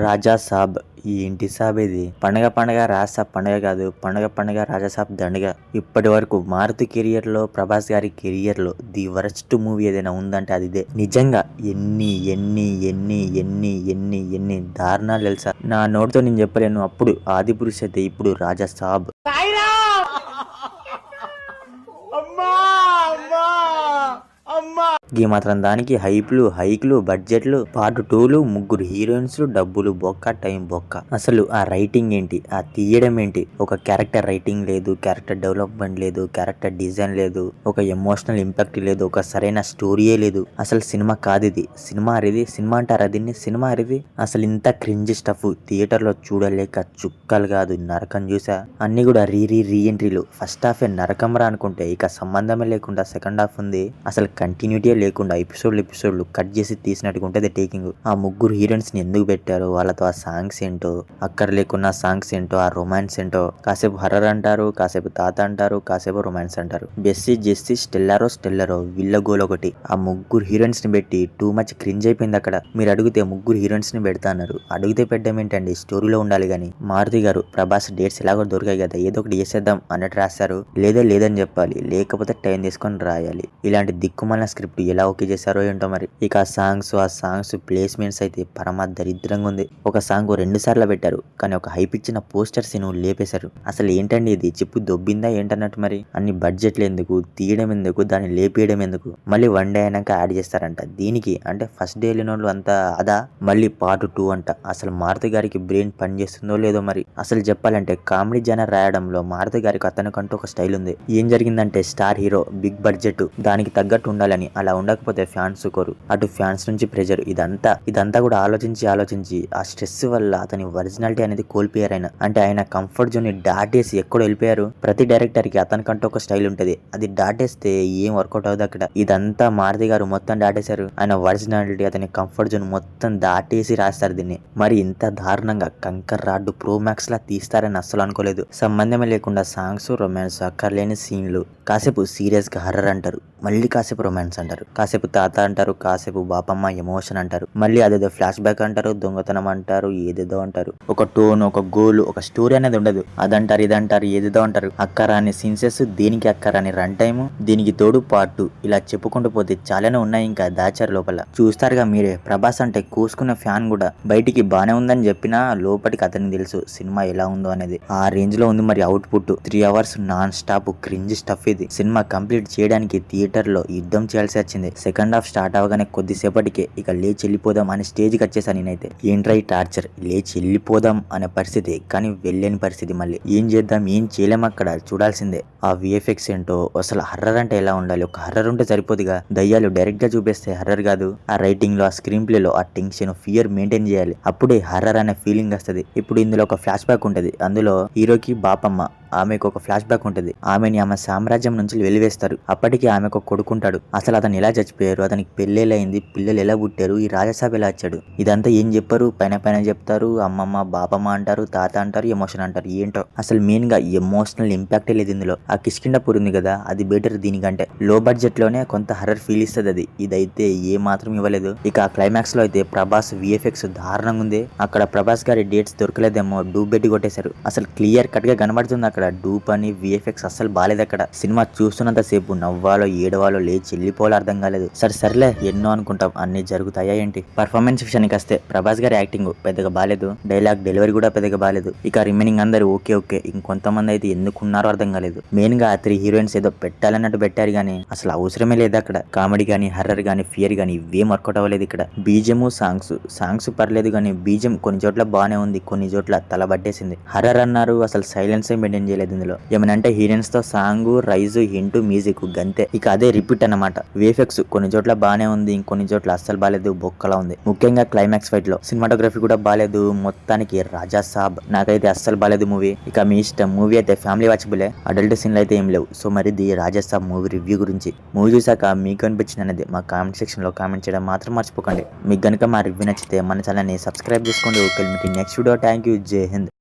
రాజా సాబ్ ఏంటి సాబ్ ఇది? పండగ పండగ రాజసాబ్ పండగ కాదు, పండగ పండగ రాజాసాబ్ దండగ. ఇప్పటి వరకు మారుతి కెరియర్ లో, ప్రభాస్ గారి కెరియర్ లో ది వరస్ట్ మూవీ ఏదైనా ఉందంటే అది ఇదే. నిజంగా ఎన్ని ఎన్ని ఎన్ని ఎన్ని ఎన్ని ఎన్ని దారుణాలు తెలుసా. నా నోటితో నేను చెప్పలేను. అప్పుడు ఆదిపురుష్ అయితే ఇప్పుడు రాజా సాబ్. ఈ మాత్రం దానికి హైక్లు బడ్జెట్లు పార్ట్ 2లు, ముగ్గురు హీరోయిన్స్, డబ్బులు బొక్క, టైం బొక్క. అసలు ఆ రైటింగ్ ఏంటి, ఆ తీయడం ఏంటి? ఒక క్యారెక్టర్ రైటింగ్ లేదు, క్యారెక్టర్ డెవలప్మెంట్ లేదు, క్యారెక్టర్ డిజైన్ లేదు, ఒక ఎమోషనల్ ఇంపాక్ట్ లేదు, ఒక సరైన స్టోరీయే లేదు. అసలు సినిమా కాదు ఇది. సినిమా అంటారా దీన్ని? సినిమా అరిది. అసలు ఇంత క్రింజ్ స్టఫ్ థియేటర్ లో చూడలేక చుక్కలు కాదు నరకం చూసా. అన్ని కూడా రీ ఎంట్రీలు. ఫస్ట్ హాఫ్ నరకం రా అనుకుంటే ఇక సంబంధమే లేకుండా సెకండ్ హాఫ్ ఉంది. అసలు కంటిన్యూటీ లేకుండా ఎపిసోడ్లు కట్ చేసి తీసినట్టుగా ఉంటది టేకింగ్. ఆ ముగ్గురు హీరోయిన్స్ ని ఎందుకు పెట్టారు, వాళ్ళతో ఆ సాంగ్స్ ఏంటో, అక్కర లేకున్న సాంగ్స్ ఏంటో, ఆ రొమాన్స్ ఏంటో. కాసేపు హర్రర్ అంటారు, కాసేపు తాత అంటారు, కాసేపు రొమాన్స్ అంటారు. జెస్సీ స్టెల్లరో విల్ల గోల్ ఒకటి. ఆ ముగ్గురు హీరోయిన్స్ ని పెట్టి టూ మచ్ క్రింజ్ అయిపోయింది అక్కడ. మీరు అడిగితే ముగ్గురు హీరోయిన్స్ ని పెడతా అన్నారు. అడిగితే పెట్టడం ఏంటండి, స్టోరీలో ఉండాలి గాని. మారుతి గారు ప్రభాస్ డేట్స్ ఎలాగో దొరికాయి కదా, ఏదో ఒకటి చేసేద్దాం అన్నట్టు రాశారు. లేదని చెప్పాలి, లేకపోతే టైం తీసుకొని రాయాలి. ఇలాంటి దిక్కుమాలిన స్క్రిప్ట్ ఎలా ఓకే చేశారో ఏంటో మరి. ఇక ఆ సాంగ్స్ ప్లేస్మెంట్స్ అయితే పరమ దరిద్రంగా ఉంది. ఒక సాంగ్ 2 సార్లు పెట్టారు, కానీ ఒక హైప్ ఇచ్చిన పోస్టర్స్ ను లేపేశారు. అసలు ఏంటండి ఇది, చిప్పు దొబ్బిందా ఏంటన్నట్టు. మరి అన్ని బడ్జెట్లు ఎందుకు, తీయడం ఎందుకు, దాన్ని లేపేయడం ఎందుకు? మళ్ళీ 1 డే అయినాక యాడ్ చేస్తారంట దీనికి. అంటే ఫస్ట్ డే వెళ్ళినోళ్ళు అంతా అదా, మళ్ళీ పార్ట్ 2 అంట. అసలు మారుతి గారికి బ్రెయిన్ పని చేస్తుందో లేదో మరి. అసలు చెప్పాలంటే కామెడీ జనర్ రాయడంలో మారుతి గారికి అతనికంటూ ఒక స్టైల్ ఉంది. ఏం జరిగిందంటే స్టార్ హీరో, బిగ్ బడ్జెట్, దానికి తగ్గట్టు ఉండాలని. అలా ఉండకపోతే ఫ్యాన్స్ కోరు, అటు ఫ్యాన్స్ నుంచి ప్రెజర్. ఇదంతా కూడా ఆలోచించి ఆ స్ట్రెస్ వల్ల అతని ఒరిజినాలిటీ అనేది కోల్పోయారు ఆయన. అంటే ఆయన కంఫర్ట్ జోన్ ని దాటేసి ఎక్కడో వెళ్ళిపోయారు. ప్రతి డైరెక్టర్ కి అతనికంటూ ఒక స్టైల్ ఉంటది, అది దాటేస్తే ఏం వర్కౌట్ అవుతుంది అక్కడ. ఇదంతా మారుతి గారు మొత్తం దాటేశారు. ఆయన ఒరిజినాలిటీ, అతని కంఫర్ట్ జోన్ మొత్తం దాటేసి రాస్తారు దీన్ని. మరి ఇంత దారుణంగా కంకర్ రాడ్డు ప్రో మ్యాక్స్ లా తీస్తారని అస్సలు అనుకోలేదు. సంబంధమే లేకుండా సాంగ్స్, రొమాన్స్, అక్కర్లేని సీన్లు, కాసేపు సీరియస్ గా హర్రర్ అంటారు, మళ్ళీ కాసేపు రొమాన్స్ అంటారు, కాసేపు తాత అంటారు, కాసేపు బాపమ్మ ఎమోషన్ అంటారు, మళ్ళీ అదేదో ఫ్లాష్ బ్యాక్ అంటారు, దొంగతనం అంటారు, ఏదేదో అంటారు. ఒక టోన్, ఒక గోల్, ఒక స్టోరీ అనేది ఉండదు. అదంటారు ఇదంటారు ఏదేదో అంటారు. అక్కరాని సీన్సెస్, దీనికి అక్కరాని రన్ టైమ్, దీనికి తోడు పార్ట్ 2, ఇలా చెప్పుకుంటూ పోతే చాలానే ఉన్నాయి. ఇంకా దాచారు లోపల. చూస్తారుగా మీరే. ప్రభాస్ అంటే కూసుకున్న ఫ్యాన్ కూడా బయటికి బానే ఉందని చెప్పినా లోపలికి అతనికి తెలుసు సినిమా ఎలా ఉందో అనేది. ఆ రేంజ్ లో ఉంది మరి output. 3 hours non stop cringe stuff ఇది. సినిమా కంప్లీట్ చేయడానికి థియేటర్ లో యుద్ధం చేయాల్సి వచ్చింది. సెకండ్ హాఫ్ స్టార్ట్ అవగానే కొద్దిసేపటికే ఇక లేచి వెళ్ళిపోదాం అనే స్టేజ్కి వచ్చేసాను నేనైతే. ఏంట్రై టార్చర్, లేచి వెళ్ళిపోదాం అనే పరిస్థితి, కానీ వెళ్ళలేని పరిస్థితి. మళ్ళీ ఏం చేద్దాం, ఏం చేయలేం అక్కడ. చూడాల్సిందే. ఆ విఎఫ్ఎక్స్ ఏంటో. అసలు హర్రర్ అంటే ఎలా ఉండాలి, ఒక హర్రర్ ఉంటే సరిపోదుగా. దయ్యాలు డైరెక్ట్ గా చూపిస్తే హర్రర్ కాదు. ఆ రైటింగ్ లో, ఆ స్క్రీన్ ప్లే లో ఆ టెన్షన్, ఫియర్ మెయింటైన్ చేయాలి. అప్పుడే హర్రర్ అనే ఫీలింగ్ వస్తుంది. ఇప్పుడు ఇందులో ఒక ఫ్లాష్ బ్యాక్ ఉంటది. అందులో హీరోకి బాపమ్మ, ఆమెకు ఒక ఫ్లాష్ బ్యాక్ ఉంటుంది. ఆమెని ఆమె సామ్రాజ్యం నుంచి వెలివేస్తారు. అప్పటికి ఆమెకు ఒక కొడుకుంటాడు. అసలు అతను ఎలా చచ్చిపోయారు, అతనికి పెళ్ళేలైంది, పిల్లలు ఎలా పుట్టారు, ఈ రాజసాబ్ ఎలా వచ్చాడు, ఇదంతా ఏం చెప్పారు. పైన చెప్తారు. అమ్మమ్మ బాపమ్మ అంటారు, తాత అంటారు, ఎమోషన్ అంటారు. ఏంటో అసలు మెయిన్ గా ఎమోషనల్ ఇంపాక్టే లేదు ఇందులో. ఆ కిష్కిండపూర్ ఉంది కదా, అది బెటర్ దీనికంటే. లో బడ్జెట్ లోనే కొంత హర్రర్ ఫీల్ ఇస్తుంది అది. ఇదైతే ఏ మాత్రం ఇవ్వలేదు. ఇక ఆ క్లైమాక్స్ లో అయితే ప్రభాస్ విఎఫ్ఎక్స్ దారుణంగా ఉంది. అక్కడ ప్రభాస్ గారి డేట్స్ దొరకలేదేమో, డూబ్ పెట్టి కొట్టేశారు. అసలు క్లియర్ కట్ గా కనబడుతుంది అక్కడ డూప్ అని. విఎఫ్ఎక్స్ అస్సలు బాలేదు అక్కడ. సినిమా చూస్తున్నంత సేపు నవ్వాలో ఏడవాలో, లేచి వెళ్ళిపోవాలో అర్థం కాలేదు. సర్లే ఎన్నో అనుకుంటాం, అన్ని జరుగుతాయా ఏంటి. పర్ఫార్మెన్స్ విషయానికి వస్తే ప్రభాస్ గారి యాక్టింగ్ పెద్దగా బాలేదు, డైలాగ్ డెలివరీ కూడా పెద్దగా బాలేదు. ఇక రిమైనింగ్ అందరు ఓకే. ఇంకొంతమంది అయితే ఎందుకున్నారో అర్థం కాలేదు. మెయిన్ గా 3 హీరోయిన్స్ ఏదో పెట్టాలన్నట్టు పెట్టారు గానీ అసలు అవసరమే లేదు అక్కడ. కామెడీ గానీ, హర్రర్ గానీ, ఫియర్ గానీ ఇవేం వర్కౌట్ అవ్వలేదు ఇక్కడ. బీజము, సాంగ్స్ పర్లేదు గానీ బీజం కొన్ని చోట్ల బానే ఉంది, కొన్ని చోట్ల తలబట్టేసింది. హర్రర్ అన్నారు, అసలు సైలెన్స్ మెయింటైన్ చేయలేదు ఇందులో. ఏమనంటే హీరోయిన్స్ తో సాంగ్, రైజ్, హింట్, మ్యూజిక్ గంతే. ఇక అదే రిపీట్ అన్నమాట. విఎఫ్ఎక్స్ కొన్ని చోట్ల బానే ఉంది, ఇంకొన్ని చోట్ల అస్సలు బాలేదు, బొక్కలా ఉంది. ముఖ్యంగా క్లైమాక్స్ ఫైట్ లో సినిమాటోగ్రఫీ కూడా బాలేదు. మొత్తానికి రాజా సాబ్ నాకైతే అస్సలు బాలేదు మూవీ. ఇక మీ ఇష్టం. మూవీ అయితే ఫ్యామిలీ వాచబులే, అడల్ట్ సీన్లు అయితే ఏం లేవు. సో మరి the Raja Saab movie review గురించి మూవీ చూసాక మీకు అనిపించింది అనేది మా కామెంట్ సెక్షన్ లో కామెంట్ చేయడం మాత్రం మర్చిపోకండి. మీకు గనుక మా రివ్యూ నచ్చితే మన ఛానల్ ని సబ్స్క్రైబ్ చేసుకోండి. Okay, next video. Thank you. జై హింద్.